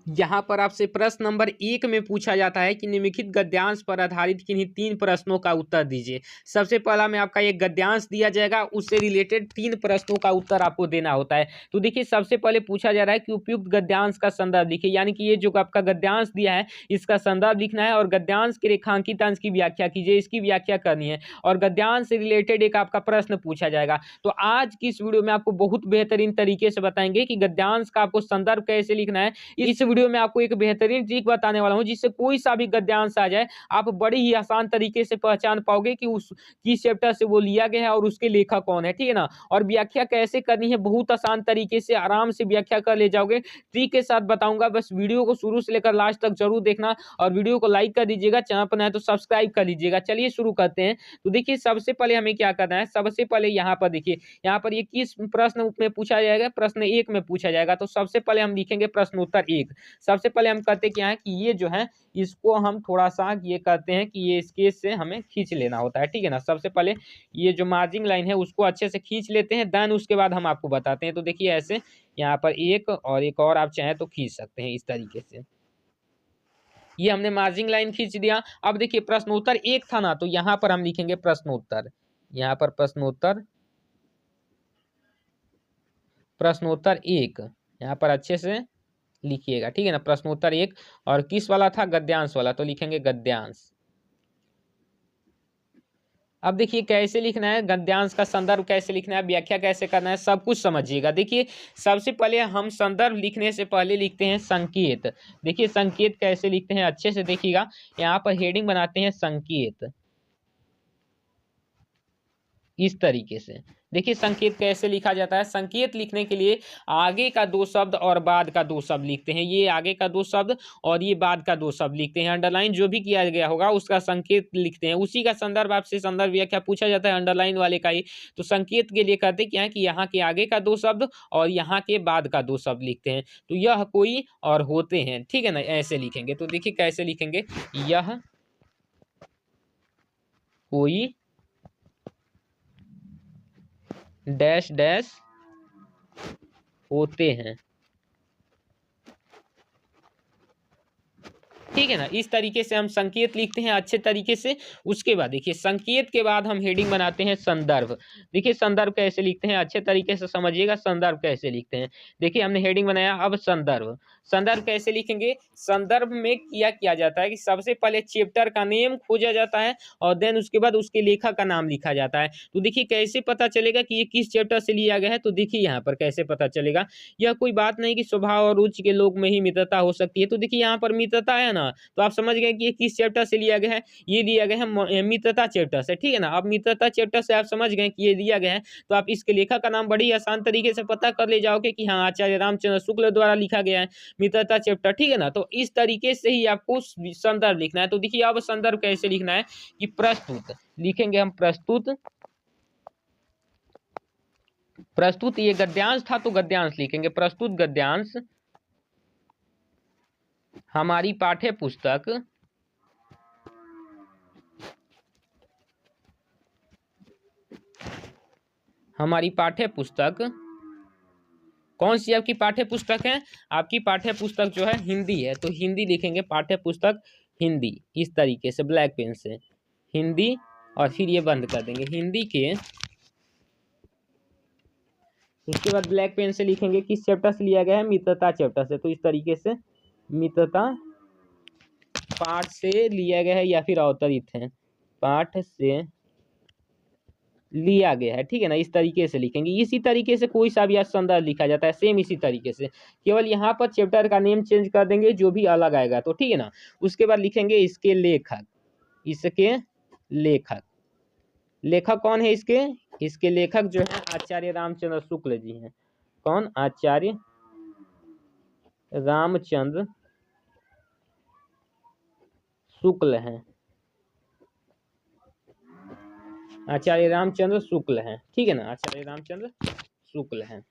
यहाँ पर आपसे प्रश्न नंबर 1 में पूछा जाता है कि निम्नलिखित गद्यांश पर आधारित किन्हीं 3 प्रश्नों का उत्तर दीजिए। सबसे पहला में आपका एक गद्यांश दिया जाएगा, उससे रिलेटेड 3 प्रश्नों का उत्तर आपको देना होता है। तो देखिए सबसे पहले पूछा जा रहा है कि उपयुक्त गद्यांश का संदर्भ लिखिए, यानी कि ये जो आपका गद्यांश दिया है इसका संदर्भ लिखना है और गद्यांश के रेखांकित अंश की व्याख्या कीजिए, इसकी व्याख्या करनी है और गद्यांश से रिलेटेड एक आपका प्रश्न पूछा जाएगा। तो आज की इस वीडियो में आपको बहुत बेहतरीन तरीके से बताएंगे कि गद्यांश का आपको संदर्भ कैसे लिखना है। इस वीडियो में आपको एक बेहतरीन ट्रिक बताने वाला हूं जिससे कोई सा भी गद्यांश आ जाए आप बड़ी ही आसान तरीके से पहचान पाओगे कि उस किस चैप्टर से वो लिया गया है और उसके लेखक कौन है, ठीक है ना। और व्याख्या कैसे करनी है बहुत आसान तरीके से आराम से व्याख्या कर ले जाओगे, ट्रिक के साथ बताऊंगा। बस वीडियो को शुरू से लेकर लास्ट तक जरूर देखना और वीडियो को लाइक कर दीजिएगा, चैनल पर नए तो सब्सक्राइब कर लीजिएगा। चलिए शुरू करते हैं। तो देखिए सबसे पहले हमें क्या करना है, सबसे पहले यहाँ पर देखिए यहाँ पर ये किस प्रश्न में पूछा जाएगा, प्रश्न 1 में पूछा जाएगा। तो सबसे पहले हम लिखेंगे प्रश्नोत्तर 1। सबसे पहले हम करते क्या है कि ये जो है इसको हम थोड़ा सा ये करते हैं कि ये स्केच से हमें खींच लेना होता है, ठीक है ना। सबसे पहले ये जो मार्जिंग लाइन है उसको अच्छे से खींच लेते हैं, देन उसके बाद हम आपको बताते हैं। तो देखिए ऐसे यहाँ पर एक और आप चाहें तो खींच सकते हैं इस तरीके से। ये हमने मार्जिंग लाइन खींच दिया। अब देखिए प्रश्नोत्तर 1 था ना, तो यहाँ पर हम लिखेंगे प्रश्नोत्तर, यहाँ पर प्रश्नोत्तर 1 यहाँ पर अच्छे से लिखिएगा, ठीक है ना। प्रश्नोत्तर 1 और किस वाला था, गद्यांश वाला, तो लिखेंगे गद्यांश। अब देखिए कैसे लिखना है, गद्यांश का संदर्भ कैसे लिखना है, व्याख्या कैसे करना है, सब कुछ समझिएगा। देखिए सबसे पहले हम संदर्भ लिखने से पहले लिखते हैं संकेत। देखिए संकेत कैसे लिखते हैं अच्छे से देखिएगा। यहाँ पर हेडिंग बनाते हैं संकेत इस तरीके से। देखिए संकेत कैसे लिखा जाता है, संकेत लिखने के लिए आगे का 2 शब्द और बाद का 2 शब्द लिखते हैं। ये आगे का 2 शब्द और ये बाद का 2 शब्द लिखते हैं। अंडरलाइन जो भी किया गया होगा उसका संकेत लिखते हैं, उसी का संदर्भ आपसे संदर्भ व्याख्या पूछा जाता है अंडरलाइन वाले का ही। तो संकेत के लिए कहते क्या है कि यहाँ के आगे का 2 शब्द और यहाँ के बाद का 2 शब्द लिखते हैं। तो यह कोई और होते हैं, ठीक है ना, ऐसे लिखेंगे। तो देखिए कैसे लिखेंगे, यह कोई डैश डैश होते हैं, ठीक है ना। इस तरीके से हम संकेत लिखते हैं अच्छे तरीके से। उसके बाद देखिए संकेत के बाद हम हेडिंग बनाते हैं संदर्भ। देखिए संदर्भ कैसे लिखते हैं अच्छे तरीके से समझिएगा, संदर्भ कैसे लिखते हैं। देखिए हमने हेडिंग बनाया, अब संदर्भ। संदर्भ कैसे लिखेंगे, संदर्भ में किया जाता है कि सबसे पहले चैप्टर का नेम खोजा जाता है और देन उसके बाद उसके लेखक का नाम लिखा जाता है। तो देखिए कैसे पता चलेगा कि ये किस चैप्टर से लिया गया है, तो देखिए यहाँ पर कैसे पता चलेगा। यह कोई बात नहीं कि स्वभाव और रुचि के लोग में ही मित्रता हो सकती है। तो देखिए यहाँ पर मित्रता है ना, तो आप समझ गए कि ये किस चैप्टर से लिया गया है, ये लिया गया है मित्रता चैप्टर से, ठीक है ना। अब मित्रता चैप्टर से आप समझ गए कि ये लिया गया है, तो आप इसके लेखक का नाम बड़ी आसान तरीके से पता कर ले जाओगे कि हाँ आचार्य रामचंद्र शुक्ल द्वारा लिखा गया है मित्रता चैप्टर, ठीक है ना। तो इस तरीके से ही आपको संदर्भ लिखना है। तो देखिए अब संदर्भ कैसे लिखना है कि प्रस्तुत लिखेंगे हम, प्रस्तुत ये गद्यांश था तो गद्यांश लिखेंगे, प्रस्तुत गद्यांश हमारी पाठ्य पुस्तक कौन सी आपकी पाठ्य पुस्तक है, आपकी पाठ्य पुस्तक जो है हिंदी है, तो हिंदी लिखेंगे, पाठ्य पुस्तक हिंदी इस तरीके से ब्लैक पेन से हिंदी, और फिर ये बंद कर देंगे हिंदी के। उसके बाद ब्लैक पेन से लिखेंगे किस चैप्टर से लिया गया है, मित्रता चैप्टर से। तो इस तरीके से मित्रता पाठ से लिया गया है या फिर अवतरित है, पाठ से लिया गया है, ठीक है ना। इस तरीके से लिखेंगे। इसी तरीके से कोई सा भी संदर्भ लिखा जाता है सेम इसी तरीके से, केवल यहाँ पर चैप्टर का नेम चेंज कर देंगे जो भी अलग आएगा, तो ठीक है ना। उसके बाद लिखेंगे इसके लेखक, इसके लेखक, लेखक कौन है इसके लेखक जो है आचार्य रामचंद्र शुक्ल जी हैं। कौन, आचार्य रामचंद्र शुक्ल हैं, आचार्य रामचंद्र शुक्ल हैं, ठीक है ना, आचार्य रामचंद्र शुक्ल हैं।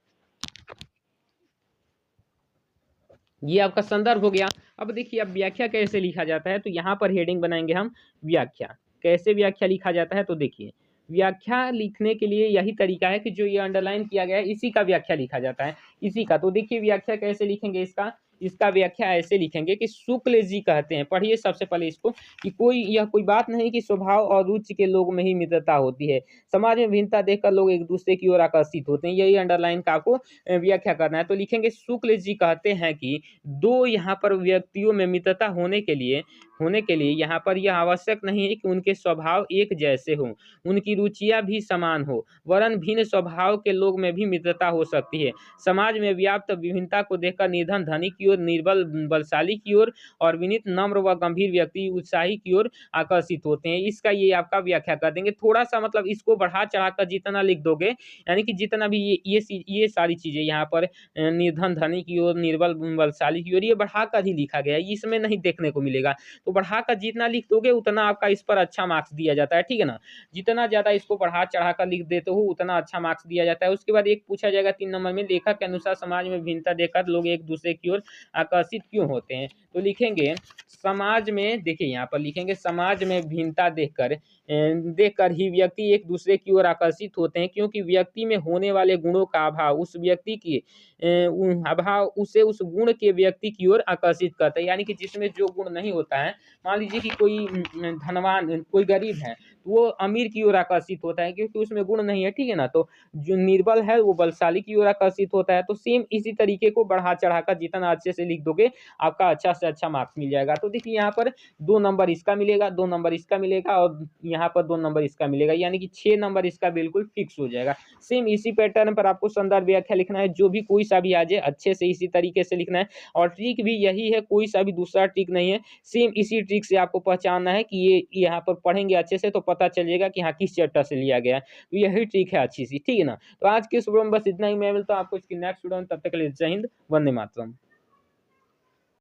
ये आपका संदर्भ हो गया। अब देखिए अब व्याख्या कैसे लिखा जाता है, तो यहाँ पर हेडिंग बनाएंगे हम व्याख्या। कैसे व्याख्या लिखा जाता है, तो देखिए व्याख्या लिखने के लिए यही तरीका है कि जो ये अंडरलाइन किया गया है इसी का व्याख्या लिखा जाता है, इसी का। तो देखिए व्याख्या कैसे लिखेंगे इसका, इसका व्याख्या ऐसे लिखेंगे कि शुक्ल जी कहते हैं, पढ़िए सबसे पहले इसको, कि यह कोई बात नहीं कि स्वभाव और रुचि के लोग में ही मित्रता होती है। समाज में भिन्नता देखकर लोग एक दूसरे की ओर आकर्षित होते हैं। यही अंडरलाइन का आपको व्याख्या करना है। तो लिखेंगे शुक्ल जी कहते हैं कि दो यहाँ पर व्यक्तियों में मित्रता होने के लिए यहाँ पर यह आवश्यक नहीं है कि उनके स्वभाव एक जैसे हों, उनकी रुचियाँ भी समान हो, वरन भिन्न स्वभाव के लोग में भी मित्रता हो सकती है। समाज में व्याप्त विभिन्नता को देखकर निर्धन धनी की ओर, निर्बल बलशाली की ओर और विनीत नम्र व गंभीर व्यक्ति उत्साही की ओर आकर्षित होते हैं। इसका ये आपका व्याख्या कर देंगे। थोड़ा-सा मतलब इसको बढ़ा-चढ़ा कर जितना लिख दोगे, यानी कि जितना भी ये सारी चीज़ें यहाँ पर निर्धन धनी की ओर, निर्बल बलशाली की ओर, ये बढ़ाकर ही लिखा गया है, इसमें नहीं देखने को मिलेगा। तो बढ़ाकर जितना लिख दोगे उतना आपका इस पर अच्छा मार्क्स दिया जाता है, ठीक है ना? जितना ज़्यादा इसको बढ़ा-चढ़ा कर लिख देते हो उतना अच्छा मार्क्स दिया जाता है। उसके बाद एक पूछा जाएगा 3 नंबर में, लेखक के अनुसार समाज में भिन्नता देखकर लोग एक दूसरे की ओर आकर्षित क्यों होते हैं? तो लिखेंगे समाज में, देखिए यहाँ पर लिखेंगे समाज में भिन्नता देखकर ही व्यक्ति एक दूसरे की ओर आकर्षित होते हैं, क्योंकि व्यक्ति में होने वाले गुणों का अभाव उस व्यक्ति की अभाव उसे उस गुण के व्यक्ति की ओर आकर्षित करता है। यानी कि जिसमें जो गुण नहीं होता है, मान लीजिए कि कोई धनवान, कोई गरीब है, तो वो अमीर की ओर आकर्षित होता है क्योंकि उसमें गुण नहीं है, ठीक है ना? तो जो निर्बल है वो बलशाली की ओर आकर्षित होता है। तो सेम इसी तरीके को बढ़ा-चढ़ा कर जितना अच्छे से लिख दोगे, आपका अच्छा से अच्छा मार्क्स मिल जाएगा। तो देखिए यहाँ पर 2 नंबर इसका मिलेगा, 2 नंबर इसका मिलेगा और यहाँ पर 2 नंबर इसका मिलेगा, यानी कि 6 नंबर इसका बिल्कुल फिक्स हो जाएगा। सेम इसी पैटर्न पर आपको संदर्भ व्याख्या लिखना है, जो भी कोई सा भी आ जाए अच्छे से इसी तरीके से लिखना है और ट्रिक भी यही है, कोई सा भी दूसरा ट्रिक नहीं है। सेम इसी ट्रिक से आपको पहचानना है कि ये यहाँ पर पढ़ेंगे अच्छे से तो पता चलेगा कि हाँ, किस चैप्टर से लिया गया है। तो यही ट्रिक है अच्छी सी, ठीक है ना? तो आज के इस वीडियो में बस इतना ही। मैं मिलता हूँ आपको इसकी नेक्स्ट वीडियो में, तब तक के लिए जय हिंद, वंदे मातरम।